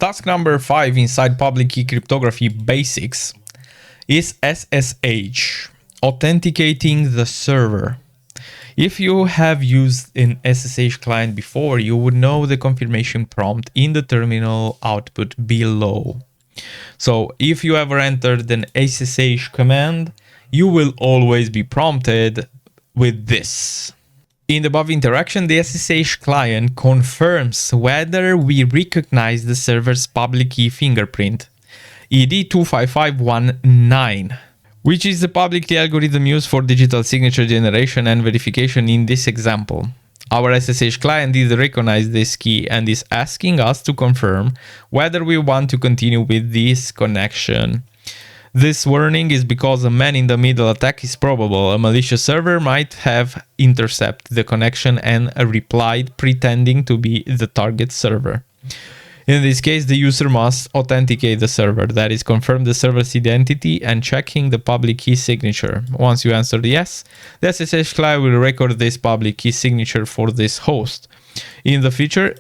Task number 5 inside public key cryptography basics is SSH, authenticating the server. If you have used an SSH client before, you would know the confirmation prompt in the terminal output below. So if you ever entered an SSH command, you will always be prompted with this. In the above interaction, the SSH client confirms whether we recognize the server's public key fingerprint, ID 25519, which is the public key algorithm used for digital signature generation and verification in this example. Our SSH client did recognize this key and is asking us to confirm whether we want to continue with this connection. This warning is because a man-in-the-middle attack is probable. A malicious server might have intercepted the connection and replied pretending to be the target server. In this case, the user must authenticate the server, that is, confirm the server's identity and checking the public key signature. Once you answer yes, the SSH client will record this public key signature for this host. In the future,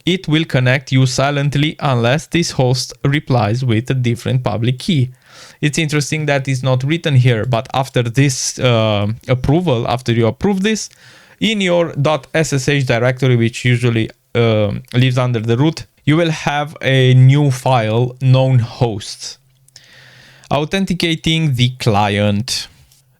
it will connect you silently unless this host replies with a different public key. It's interesting that it's not written here, but after this approval, after you approve this, in your .ssh directory, which usually lives under the root, you will have a new file, known hosts. Authenticating the client.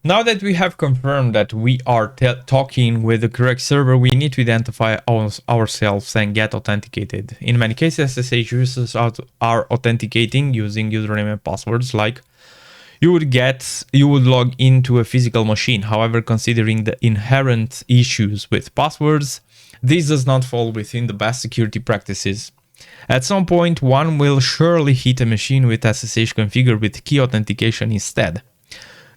Now that we have confirmed that we are talking with the correct server, we need to identify ourselves and get authenticated. In many cases, SSH users are authenticating using username and passwords like you would log into a physical machine. However, considering the inherent issues with passwords, this does not fall within the best security practices. At some point, one will surely hit a machine with SSH configured with key authentication instead.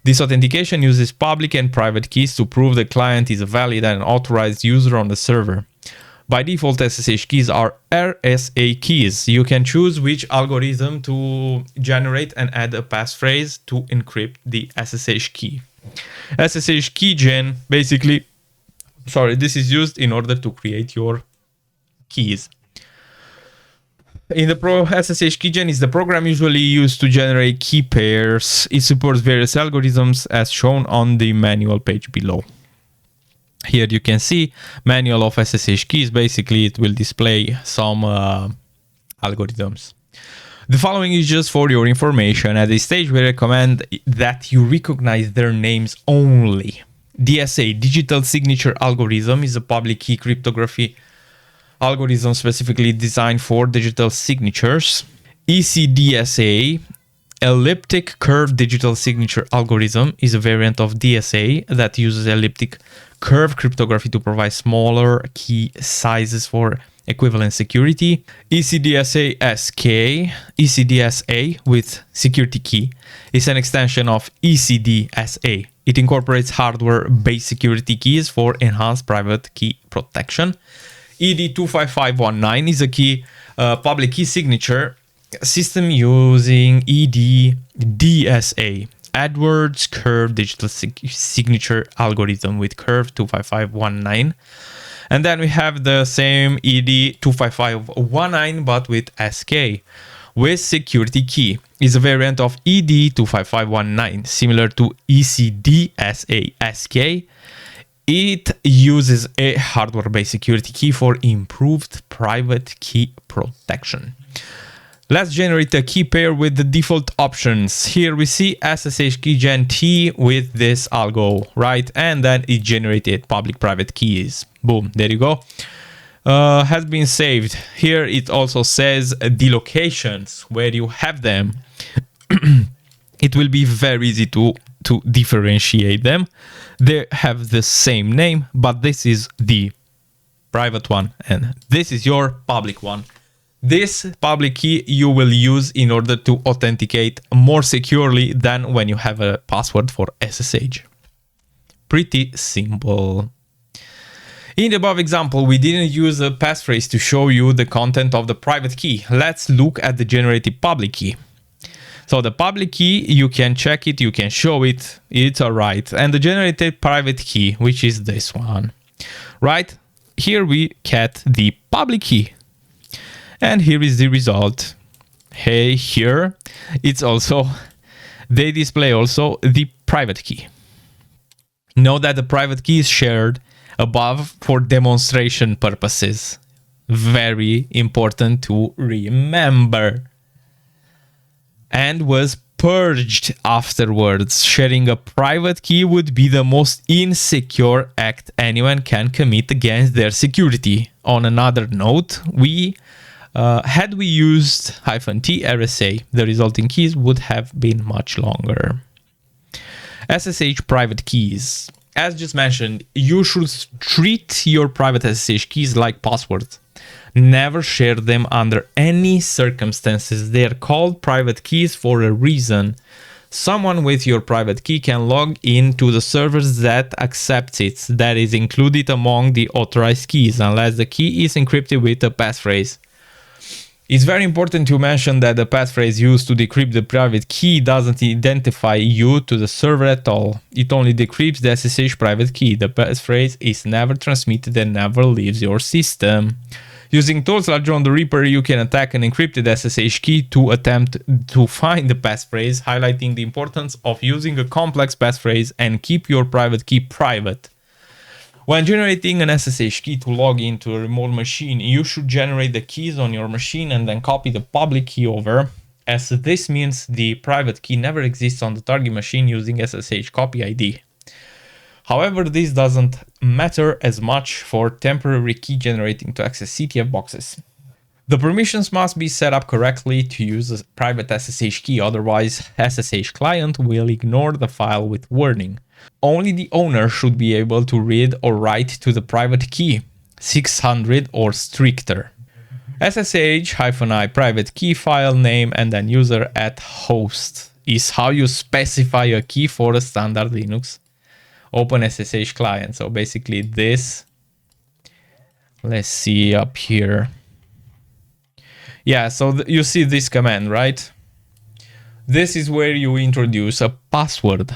This authentication uses public and private keys to prove the client is a valid and authorized user on the server. By default, SSH keys are RSA keys. You can choose which algorithm to generate and add a passphrase to encrypt the SSH key. SSH keygen, basically, this is used in order to create your keys. In the SSH keygen is the program usually used to generate key pairs. It supports various algorithms as shown on the manual page below. Here you can see manual of SSH keys. Basically, it will display some algorithms. The following is just for your information. At this stage, we recommend that you recognize their names only. DSA, Digital Signature Algorithm, is a public key cryptography algorithm specifically designed for digital signatures. ECDSA, Elliptic Curve Digital Signature Algorithm, is a variant of DSA that uses elliptic curve cryptography to provide smaller key sizes for equivalent security. ECDSA with security key is an extension of ECDSA. It incorporates hardware-based security keys for enhanced private key protection. ID 25519 is a public key signature system using EDDSA, Edwards Curve Digital Signature Algorithm with curve 25519. And then we have the same ED 25519 but with SK with security key. Is a variant of ED 25519 similar to ECDSA SK. It uses a hardware-based security key for improved private key protection. Let's generate a key pair with the default options. Here we see SSH keygen T with this algo, right? And then it generated public-private keys. Boom, there you go. Has been saved. Here it also says the locations where you have them. It will be very easy to differentiate them. They have the same name, but this is the private one and this is your public one. This public key you will use in order to authenticate more securely than when you have a password for SSH. Pretty simple. In the above example, we didn't use a passphrase to show you the content of the private key. Let's look at the generated public key. So the public key, you can check it, you can show it, it's all right. And the generated private key, which is this one, right? Here we get the public key. And here is the result. Hey, here it's also, they display also the private key. Note that the private key is shared above for demonstration purposes. Very important to remember. And was purged afterwards. Sharing a private key would be the most insecure act anyone can commit against their security. On another note, had we used -T RSA, the resulting keys would have been much longer. SSH private keys. As just mentioned, you should treat your private SSH keys like passwords. Never share them under any circumstances. They are called private keys for a reason. Someone with your private key can log into the servers that accepts it. That is included among the authorized keys, unless the key is encrypted with a passphrase. It's very important to mention that the passphrase used to decrypt the private key doesn't identify you to the server at all. It only decrypts the SSH private key. The passphrase is never transmitted and never leaves your system. Using tools like John the Reaper, you can attack an encrypted SSH key to attempt to find the passphrase, highlighting the importance of using a complex passphrase and keep your private key private. When generating an SSH key to log into a remote machine, you should generate the keys on your machine and then copy the public key over, as this means the private key never exists on the target machine using SSH copy ID. However, this doesn't matter as much for temporary key generating to access CTF boxes. The permissions must be set up correctly to use a private SSH key, otherwise SSH client will ignore the file with warning. Only the owner should be able to read or write to the private key, 600 or stricter. SSH-i private key file name and then user at host is how you specify a key for a standard Linux OpenSSH client. So basically this, let's see up here. Yeah, so you see this command, right? This is where you introduce a password,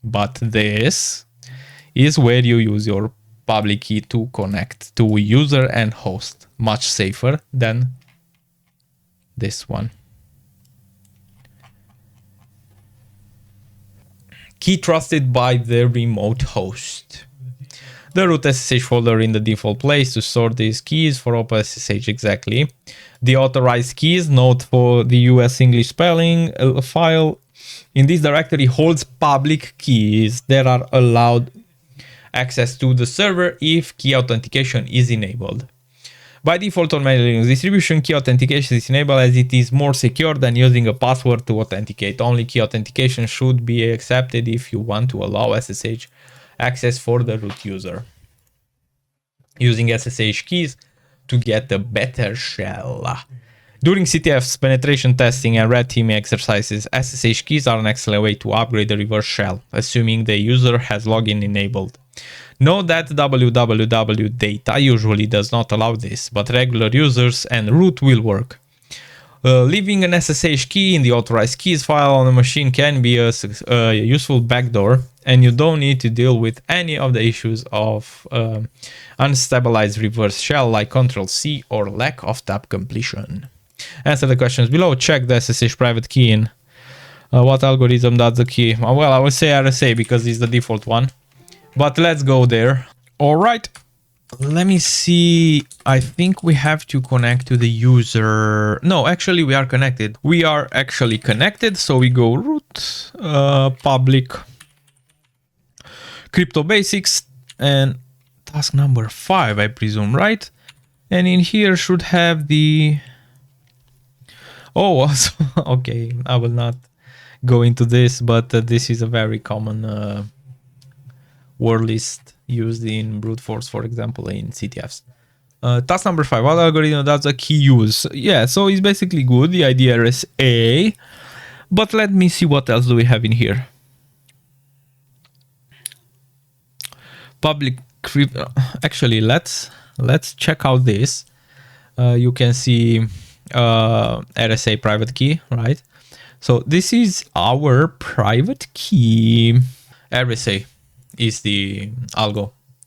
but this is where you use your public key to connect to user and host. Much safer than this one. Key trusted by the remote host. The root SSH folder in the default place to store these keys for OpenSSH exactly. The authorized keys, note for the US English spelling file, in this directory holds public keys that are allowed access to the server if key authentication is enabled. By default on many Linux distribution, key authentication is enabled as it is more secure than using a password to authenticate. Only key authentication should be accepted if you want to allow SSH access for the root user. Using SSH keys to get a better shell. During CTF's penetration testing and red teaming exercises, SSH keys are an excellent way to upgrade the reverse shell, assuming the user has login enabled. Note that www data usually does not allow this, but regular users and root will work. Leaving an SSH key in the authorized keys file on a machine can be a useful backdoor, and you don't need to deal with any of the issues of unstabilized reverse shell like Ctrl-C or lack of tab completion. Answer the questions below. Check the SSH private key in. What algorithm does the key? Well, I would say RSA because it's the default one. But let's go there. All right. Let me see. I think we have to connect to the user. No, actually we are connected. We are actually connected. So we go root public crypto basics and task number 5, I presume, right? And in here should have the... Oh, okay. I will not go into this, but this is a very common word list used in brute force, for example, in CTFs. Task number 5, what algorithm does a key use? Yeah, so it's basically good. The idea is A, but let me see what else do we have in here. Public crypto. Actually, let's check out this. You can see RSA private key, right? So this is our private key. RSA is the algo.